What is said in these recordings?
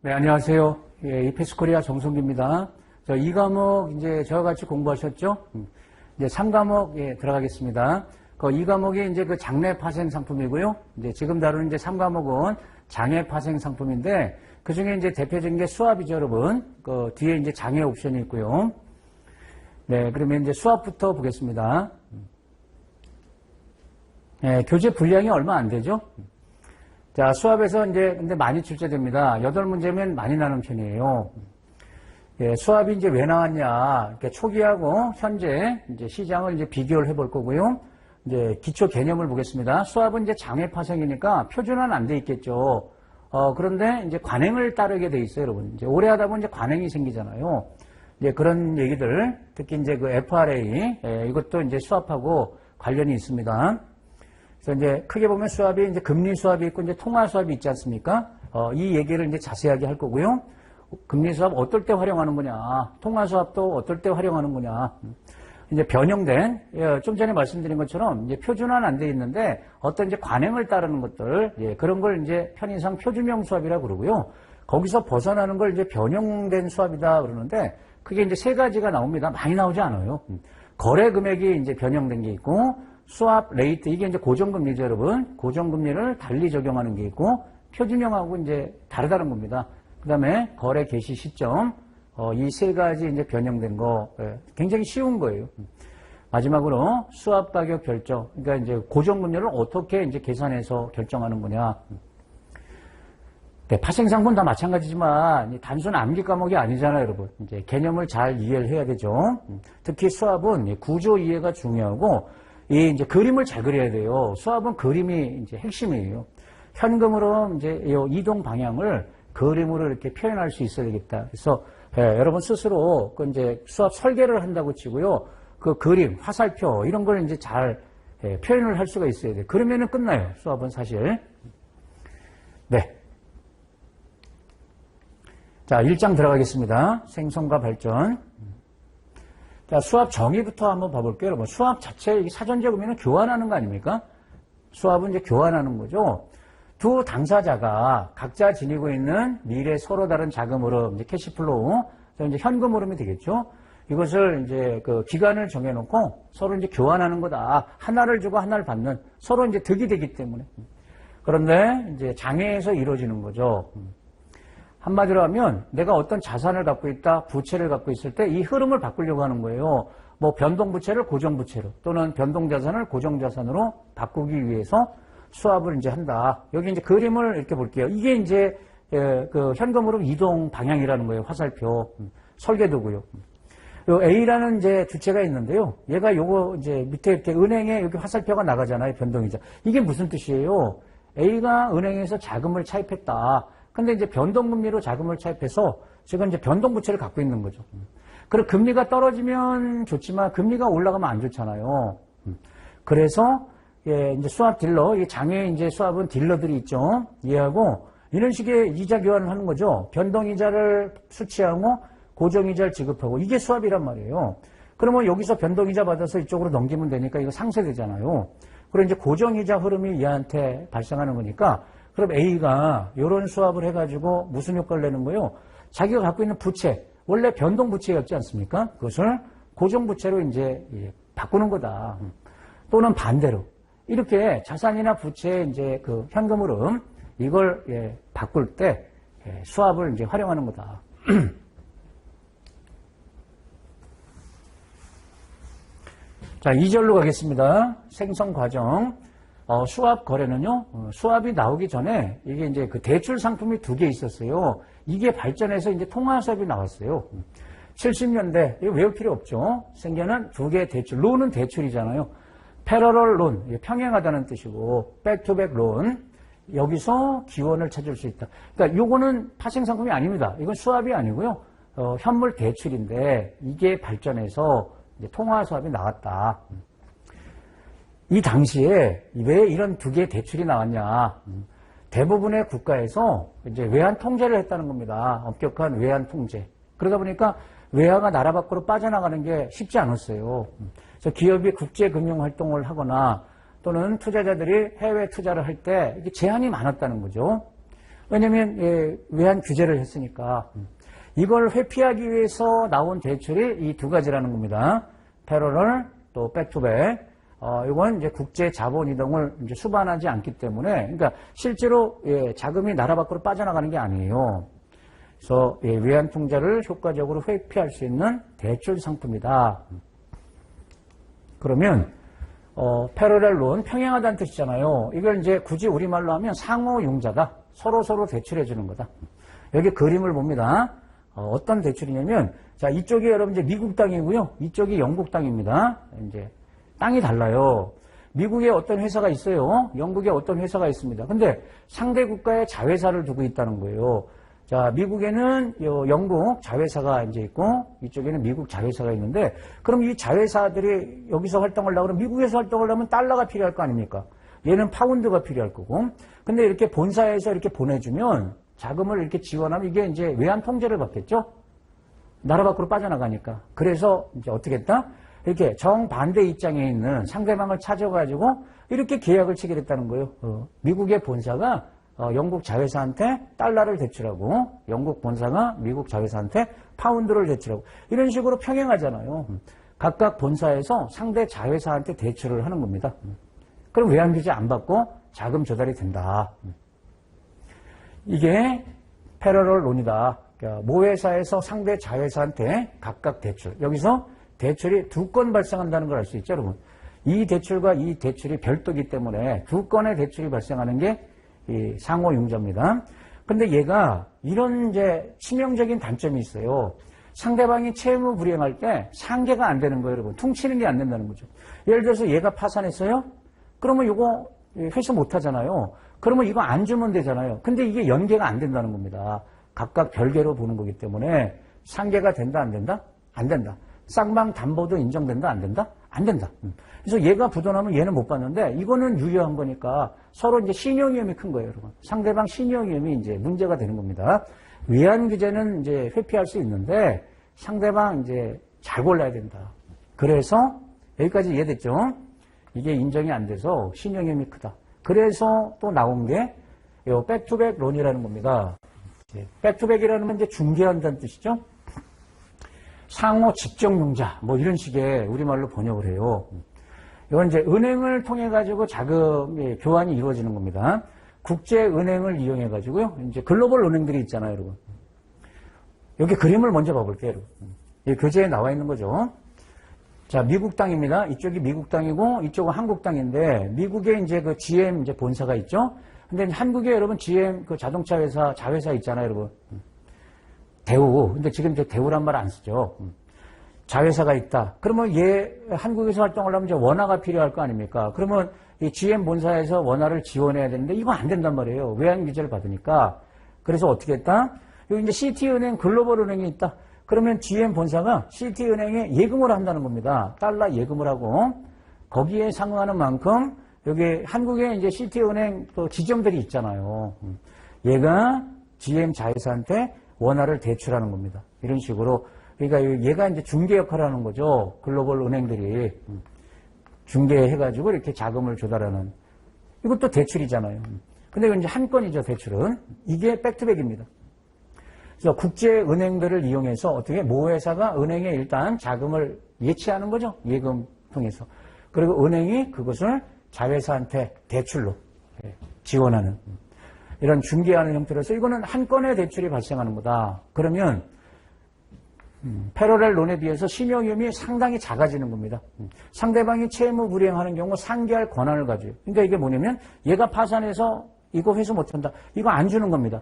네, 안녕하세요. 예, 이페스 코리아 정성기입니다. 이 과목 이제 저와 같이 공부하셨죠? 이제 3과목 예, 들어가겠습니다. 이 과목이 이제 그 장내 파생 상품이고요. 이제 지금 다루는 이제 3과목은 장애 파생 상품인데 그 중에 이제 대표적인 게 수압이죠, 여러분. 뒤에 이제 장애 옵션이 있고요. 네, 그러면 이제 수압부터 보겠습니다. 네, 교재 분량이 얼마 안 되죠? 자, 수압에서 이제 근데 많이 출제됩니다. 8문제면 많이 나는 편이에요. 예, 수압이 이제 왜 나왔냐? 초기하고 현재 이제 시장을 이제 비교를 해볼 거고요. 이제 기초 개념을 보겠습니다. 수압은 이제 장애 파생이니까 표준화는 안 돼 있겠죠. 그런데 이제 관행을 따르게 돼 있어요, 여러분. 이제 오래 하다 보면 이제 관행이 생기잖아요. 이제 그런 얘기들, 특히 이제 그 FRA, 이것도 이제 수압하고 관련이 있습니다. 그래서 이제 크게 보면 수압이 이제 금리 수압이 있고 이제 통화 수압이 있지 않습니까? 이 얘기를 이제 자세하게 할 거고요. 금리 수압 어떨 때 활용하는 거냐, 통화 수압도 어떨 때 활용하는 거냐. 이제 변형된, 좀 전에 말씀드린 것처럼 이제 표준화는 안 돼 있는데 어떤 이제 관행을 따르는 것들, 그런 걸 이제 편의상 표준형 수압이라고 그러고요. 거기서 벗어나는 걸 이제 변형된 수압이다 그러는데 그게 이제 세 가지가 나옵니다. 많이 나오지 않아요. 거래 금액이 이제 변형된 게 있고, 수압 레이트, 이게 이제 고정금리죠, 여러분. 고정금리를 달리 적용하는 게 있고, 표준형하고 이제 다르다는 겁니다. 그 다음에 거래 개시 시점, 이 세 가지 이제 변형된 거, 굉장히 쉬운 거예요. 마지막으로 수압 가격 결정, 그러니까 이제 고정금리를 어떻게 이제 계산해서 결정하는 거냐. 네, 파생상품 다 마찬가지지만 단순 암기 과목이 아니잖아요, 여러분. 이제 개념을 잘 이해를 해야 되죠. 특히 수압은 구조 이해가 중요하고, 이 이제 그림을 잘 그려야 돼요. 수압은 그림이 이제 핵심이에요. 현금으로 이제 이 이동 방향을 그림으로 이렇게 표현할 수 있어야 되겠다. 그래서 여러분 스스로 그 이제 수압 설계를 한다고 치고요. 그 그림, 화살표 이런 걸 이제 잘 표현을 할 수가 있어야 돼요. 그러면은 끝나요. 수압은 사실. 네. 자, 1장 들어가겠습니다. 생성과 발전. 자, 수압 정의부터 한번 봐볼게요, 여러분. 수압 자체, 사전제곱이면 교환하는 거 아닙니까? 수압은 이제 교환하는 거죠. 두 당사자가 각자 지니고 있는 미래 서로 다른 자금 흐름, 이제 캐시플로우, 이제 현금 흐름이 되겠죠. 이것을 이제 그 기간을 정해놓고 서로 이제 교환하는 거다. 하나를 주고 하나를 받는, 서로 이제 득이 되기 때문에. 그런데 이제 장애에서 이루어지는 거죠. 한마디로 하면 내가 어떤 자산을 갖고 있다, 부채를 갖고 있을 때 이 흐름을 바꾸려고 하는 거예요. 뭐 변동부채를 고정부채로 또는 변동자산을 고정자산으로 바꾸기 위해서 수압을 이제 한다. 여기 이제 그림을 이렇게 볼게요. 이게 이제 그 현금으로 이동 방향이라는 거예요. 화살표. 설계도고요. 요 A라는 이제 주체가 있는데요. 얘가 요거 이제 밑에 이렇게 은행에 여기 화살표가 나가잖아요. 변동이자. 이게 무슨 뜻이에요? A가 은행에서 자금을 차입했다. 근데 이제 변동금리로 자금을 차입해서 지금 이제 변동부채를 갖고 있는 거죠. 그리고 금리가 떨어지면 좋지만 금리가 올라가면 안 좋잖아요. 그래서 이제 수압 딜러, 이 장외 이제 수압은 딜러들이 있죠. 얘하고 이런 식의 이자 교환을 하는 거죠. 변동이자를 수취하고 고정이자를 지급하고 이게 수압이란 말이에요. 그러면 여기서 변동이자 받아서 이쪽으로 넘기면 되니까 이거 상쇄되잖아요. 그리고 이제 고정이자 흐름이 얘한테 발생하는 거니까 그럼 A가 이런 수압을 해가지고 무슨 효과를 내는 거예요? 자기가 갖고 있는 부채, 원래 변동 부채였지 않습니까? 그것을 고정 부채로 이제 바꾸는 거다. 또는 반대로 이렇게 자산이나 부채 이제 그 현금 흐름 이걸 바꿀 때 수압을 이제 활용하는 거다. 자, 2절로 가겠습니다. 생성 과정. 수압 거래는요, 수압이 나오기 전에 이게 이제 그 대출 상품이 2개 있었어요. 이게 발전해서 이제 통화 수압이 나왔어요. 70년대, 이거 외울 필요 없죠. 생겨난 2개의 대출. 론은 대출이잖아요. 패러럴 론, 평행하다는 뜻이고, 백투백 론, 여기서 기원을 찾을 수 있다. 그러니까 요거는 파생 상품이 아닙니다. 이건 수압이 아니고요. 현물 대출인데 이게 발전해서 이제 통화 수압이 나왔다. 이 당시에 왜 이런 2개의 대출이 나왔냐. 대부분의 국가에서 이제 외환 통제를 했다는 겁니다. 엄격한 외환 통제. 그러다 보니까 외화가 나라 밖으로 빠져나가는 게 쉽지 않았어요. 그래서 기업이 국제 금융 활동을 하거나 또는 투자자들이 해외 투자를 할 때 이게 제한이 많았다는 거죠. 왜냐면 외환 규제를 했으니까. 이걸 회피하기 위해서 나온 대출이 이 두 가지라는 겁니다. 패러럴 또 백투백. 이건 이제 국제 자본 이동을 이제 수반하지 않기 때문에, 그러니까 실제로 자금이 나라 밖으로 빠져나가는 게 아니에요. 그래서 외환 통제를 효과적으로 회피할 수 있는 대출 상품이다. 그러면 패러렐 론 평행하다는 뜻이잖아요. 이걸 이제 굳이 우리말로 하면 상호융자다. 서로 대출해 주는 거다. 여기 그림을 봅니다. 어떤 대출이냐면, 자, 이쪽이 여러분 이제 미국 땅이고요. 이쪽이 영국 땅입니다. 이제 땅이 달라요. 미국에 어떤 회사가 있어요. 영국에 어떤 회사가 있습니다. 근데 상대 국가에 자회사를 두고 있다는 거예요. 자, 미국에는 영국 자회사가 이제 있고 이쪽에는 미국 자회사가 있는데, 그럼 이 자회사들이 여기서 활동을 하려고 그러면 미국에서 활동을 하려면 달러가 필요할 거 아닙니까? 얘는 파운드가 필요할 거고. 근데 이렇게 본사에서 이렇게 보내주면 자금을 이렇게 지원하면 이게 이제 외환 통제를 받겠죠? 나라 밖으로 빠져나가니까. 그래서 이제 어떻게 했다? 이렇게 정반대 입장에 있는 상대방을 찾아가지고 이렇게 계약을 체결했다는 거예요. 미국의 본사가 영국 자회사한테 달러를 대출하고 영국 본사가 미국 자회사한테 파운드를 대출하고 이런 식으로 평행하잖아요. 각각 본사에서 상대 자회사한테 대출을 하는 겁니다. 그럼 외환 규제 안 받고 자금 조달이 된다. 이게 패러럴 론이다. 그러니까 모회사에서 상대 자회사한테 각각 대출. 여기서 대출이 두 건 발생한다는 걸 알 수 있죠, 여러분. 이 대출과 이 대출이 별도이기 때문에 두 건의 대출이 발생하는 게 이 상호융자입니다. 근데 얘가 이런 이제 치명적인 단점이 있어요. 상대방이 채무 불이행할 때 상계가 안 되는 거예요, 여러분. 퉁치는 게 안 된다는 거죠. 예를 들어서 얘가 파산했어요? 그러면 이거 회수 못 하잖아요. 그러면 이거 안 주면 되잖아요. 근데 이게 연계가 안 된다는 겁니다. 각각 별개로 보는 거기 때문에 상계가 된다, 안 된다? 안 된다. 쌍방 담보도 인정된다, 안 된다? 안 된다. 그래서 얘가 부도나면 얘는 못 받는데 이거는 유효한 거니까 서로 이제 신용위험이 큰 거예요, 여러분. 상대방 신용위험이 이제 문제가 되는 겁니다. 외환 규제는 이제 회피할 수 있는데 상대방 이제 잘 골라야 된다. 그래서 여기까지 이해됐죠? 이게 인정이 안 돼서 신용위험이 크다. 그래서 또 나온 게 요 백투백 론이라는 겁니다. 백투백이라는 건 이제 중개한다는 뜻이죠. 상호 직정융자 뭐 이런 식의 우리말로 번역을 해요. 이건 이제 은행을 통해 가지고 자금 교환이 이루어지는 겁니다. 국제은행을 이용해 가지고요. 이제 글로벌 은행들이 있잖아요, 여러분. 여기 그림을 먼저 봐볼게요, 여러분. 이 교재에 나와 있는 거죠. 자, 미국 땅입니다. 이쪽이 미국 땅이고 이쪽은 한국 땅인데 미국에 이제 그 GM 이제 본사가 있죠. 근데 한국에 여러분 GM 그 자동차 회사 자회사 있잖아요, 여러분. 대우. 근데 지금 이제 대우란 말 안 쓰죠. 자회사가 있다. 그러면 얘 한국에서 활동을 하면 이제 원화가 필요할 거 아닙니까? 그러면 이 GM 본사에서 원화를 지원해야 되는데 이거 안 된단 말이에요. 외환 규제를 받으니까. 그래서 어떻게 했다? 여기 이제 시티은행 글로벌 은행이 있다. 그러면 GM 본사가 시티은행에 예금을 한다는 겁니다. 달러 예금을 하고 거기에 상응하는 만큼 여기 한국에 이제 시티은행 또 지점들이 있잖아요. 얘가 GM 자회사한테 원화를 대출하는 겁니다. 이런 식으로. 그러니까 얘가 이제 중개 역할을 하는 거죠. 글로벌 은행들이 중개해가지고 이렇게 자금을 조달하는. 이것도 대출이잖아요. 근데 이건 이제 한 건이죠, 대출은. 이게 백투백입니다. 그래서 국제은행들을 이용해서 어떻게 모회사가 은행에 일단 자금을 예치하는 거죠. 예금 통해서. 그리고 은행이 그것을 자회사한테 대출로 지원하는 이런 중개하는 형태로서 이거는 한 건의 대출이 발생하는 거다. 그러면 패러렐 론에 비해서 신용위험이 상당히 작아지는 겁니다. 상대방이 채무 불이행하는 경우 상계할 권한을 가져요. 그러니까 이게 뭐냐면 얘가 파산해서 이거 회수 못한다. 이거 안 주는 겁니다.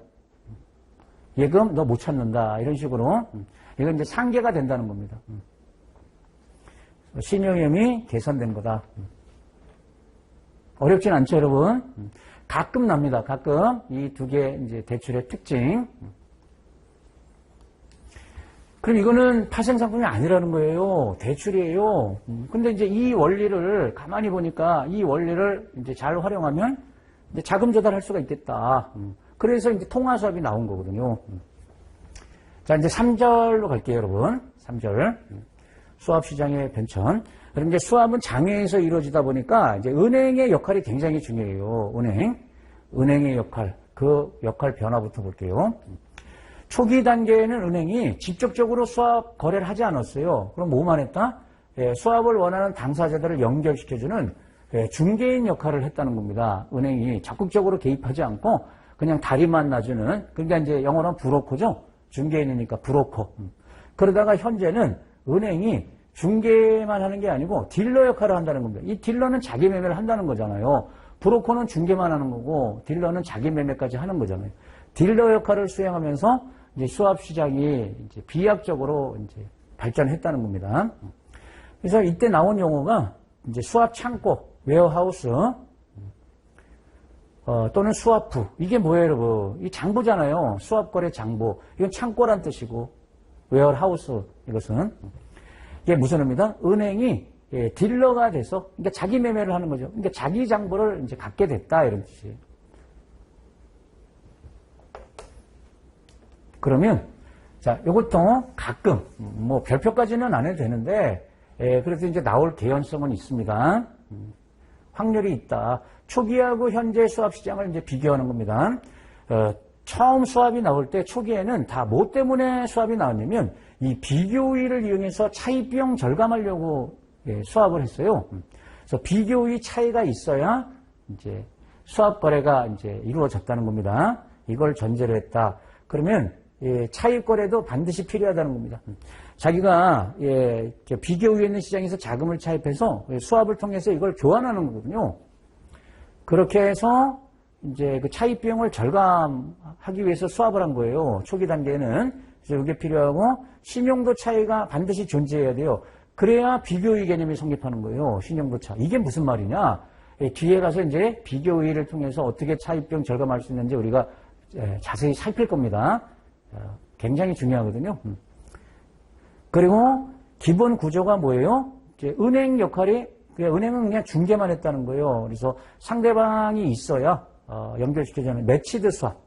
예금 너 못 찾는다. 이런 식으로. 이건 이제 상계가 된다는 겁니다. 신용위험이 개선된 거다. 어렵진 않죠, 여러분? 가끔 납니다. 가끔 이 두 개 이제 대출의 특징. 그럼 이거는 파생상품이 아니라는 거예요. 대출이에요. 근데 이제 이 원리를 가만히 보니까 이 원리를 이제 잘 활용하면 이제 자금 조달할 수가 있겠다. 그래서 이제 통화 수합이 나온 거거든요. 자, 이제 3절로 갈게요, 여러분. 3절. 수합 시장의 변천. 그럼 이제 수합은 장외에서 이루어지다 보니까 이제 은행의 역할이 굉장히 중요해요. 은행의 역할. 그 역할 변화부터 볼게요. 초기 단계에는 은행이 직접적으로 수합 거래를 하지 않았어요. 그럼 뭐만 했다? 수합을 원하는 당사자들을 연결시켜주는 중개인 역할을 했다는 겁니다. 은행이 적극적으로 개입하지 않고 그냥 다리만 놔주는, 그러니까 이제 영어로는 브로커죠. 중개인이니까 브로커. 그러다가 현재는 은행이 중개만 하는 게 아니고 딜러 역할을 한다는 겁니다. 이 딜러는 자기 매매를 한다는 거잖아요. 브로커는 중개만 하는 거고 딜러는 자기 매매까지 하는 거잖아요. 딜러 역할을 수행하면서 이제 수합 시장이 이제 비약적으로 이제 발전했다는 겁니다. 그래서 이때 나온 용어가 이제 수합 창고, 웨어하우스, 또는 수합부. 이게 뭐예요, 여러분? 이 장부잖아요. 수합거래 장부. 이건 창고란 뜻이고, 웨어하우스, 이것은. 이게 무슨 의미다? 은행이 딜러가 돼서, 그러니까 자기 매매를 하는 거죠. 그러니까 자기 장부를 이제 갖게 됐다, 이런 뜻이에요. 그러면, 자, 이것도 가끔, 뭐, 별표까지는 안 해도 되는데, 그래서 이제 나올 개연성은 있습니다. 확률이 있다. 초기하고 현재 수합 시장을 이제 비교하는 겁니다. 처음 수합이 나올 때 초기에는 다 뭐 때문에 수합이 나왔냐면 이 비교의를 이용해서 차입 비용 절감하려고 수합을 했어요. 그래서 비교의 차이가 있어야 이제 수합 거래가 이제 이루어졌다는 겁니다. 이걸 전제로 했다. 그러면 차입 거래도 반드시 필요하다는 겁니다. 자기가 비교의에 있는 시장에서 자금을 차입해서 수합을 통해서 이걸 교환하는 거거든요. 그렇게 해서 이제 그 차입 비용을 절감하기 위해서 수합을 한 거예요. 초기 단계에는. 그래서 이게 필요하고 신용도 차이가 반드시 존재해야 돼요. 그래야 비교의 개념이 성립하는 거예요. 신용도 차. 이게 무슨 말이냐? 뒤에 가서 이제 비교의를 통해서 어떻게 차입 비용 절감할 수 있는지 우리가 자세히 살필 겁니다. 굉장히 중요하거든요. 그리고 기본 구조가 뭐예요? 이제 은행 역할이, 은행은 그냥 중개만 했다는 거예요. 그래서 상대방이 있어야 연결시켜주는 매치드 수합.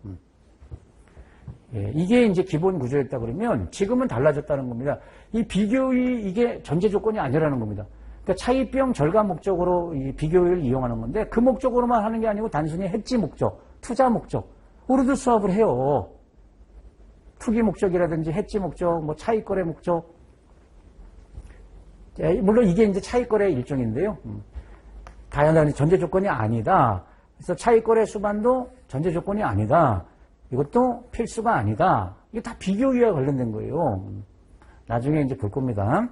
이게 이제 기본 구조였다 그러면 지금은 달라졌다는 겁니다. 이 비교의 이게 전제 조건이 아니라는 겁니다. 그러니까 차입 비용 절감 목적으로 이 비교의를 이용하는 건데 그 목적으로만 하는 게 아니고 단순히 해지 목적, 투자 목적, 우리도 수합을 해요. 투기 목적이라든지 해지 목적, 뭐 차익 거래 목적. 물론 이게 이제 차익 거래의 일종인데요. 다양한 전제 조건이 아니다. 그래서 차익 거래 수반도 전제 조건이 아니다. 이것도 필수가 아니다. 이게 다 비교의와 관련된 거예요. 나중에 이제 볼 겁니다.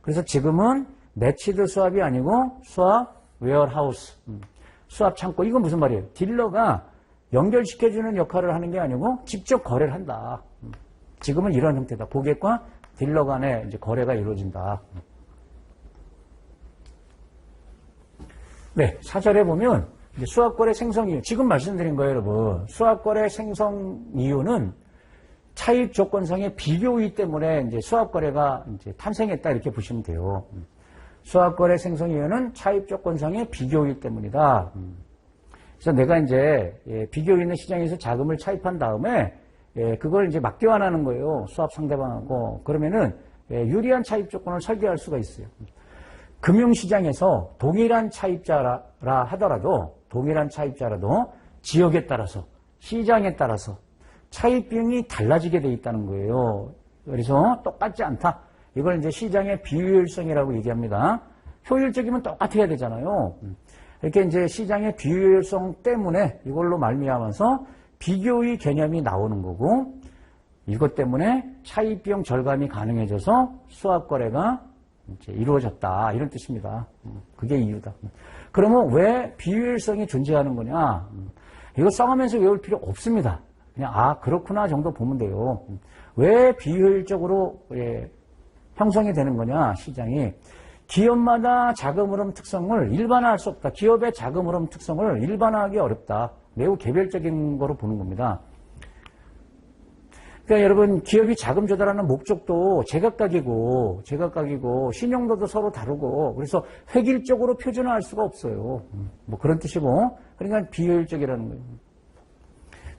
그래서 지금은 매치드 수합이 아니고 수합 웨어하우스, 수합 창고. 이건 무슨 말이에요? 딜러가 연결시켜주는 역할을 하는 게 아니고 직접 거래를 한다. 지금은 이런 형태다. 고객과 딜러 간에 이제 거래가 이루어진다. 네, 4절에 보면 수합거래 생성 이유. 지금 말씀드린 거예요, 여러분. 수합거래 생성 이유는 차입 조건상의 비교의 때문에 이제 수합거래가 이제 탄생했다 이렇게 보시면 돼요. 수합거래 생성 이유는 차입 조건상의 비교의 때문이다. 그래서 내가 이제 비교 있는 시장에서 자금을 차입한 다음에 그걸 이제 맞교환하는 거예요. 수합 상대방하고. 그러면은 유리한 차입 조건을 설계할 수가 있어요. 금융시장에서 동일한 차입자라 하더라도 지역에 따라서 시장에 따라서 차입 비용이 달라지게 돼 있다는 거예요. 그래서 똑같지 않다. 이걸 이제 시장의 비효율성이라고 얘기합니다. 효율적이면 똑같아야 되잖아요. 이렇게 이제 시장의 비효율성 때문에 이걸로 말미암아서 비교의 개념이 나오는 거고 이것 때문에 차입 비용 절감이 가능해져서 수합 거래가 이제 이루어졌다 이런 뜻입니다. 그게 이유다. 그러면 왜 비효율성이 존재하는 거냐? 이거 써가면서 외울 필요 없습니다. 그냥 그렇구나 정도 보면 돼요. 왜 비효율적으로 형성이 되는 거냐? 시장이 기업마다 자금 흐름 특성을 일반화할 수 없다. 기업의 자금 흐름 특성을 일반화하기 어렵다. 매우 개별적인 거로 보는 겁니다. 그러니까 여러분 기업이 자금 조달하는 목적도 제각각이고 신용도도 서로 다르고 그래서 획일적으로 표준화할 수가 없어요. 뭐 그런 뜻이고 그러니까 비효율적이라는 거예요.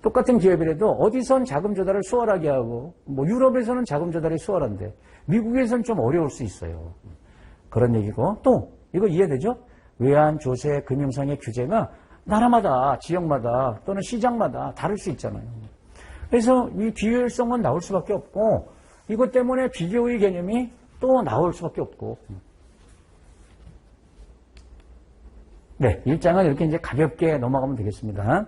똑같은 기업이라도 어디선 자금 조달을 수월하게 하고 뭐 유럽에서는 자금 조달이 수월한데 미국에서는 좀 어려울 수 있어요. 그런 얘기고 또 이거 이해되죠? 외환 조세 금융상의 규제가 나라마다, 지역마다 또는 시장마다 다를 수 있잖아요. 그래서 이 비효율성은 나올 수밖에 없고 이것 때문에 비교의 개념이 또 나올 수밖에 없고. 네, 1장은 이렇게 이제 가볍게 넘어가면 되겠습니다.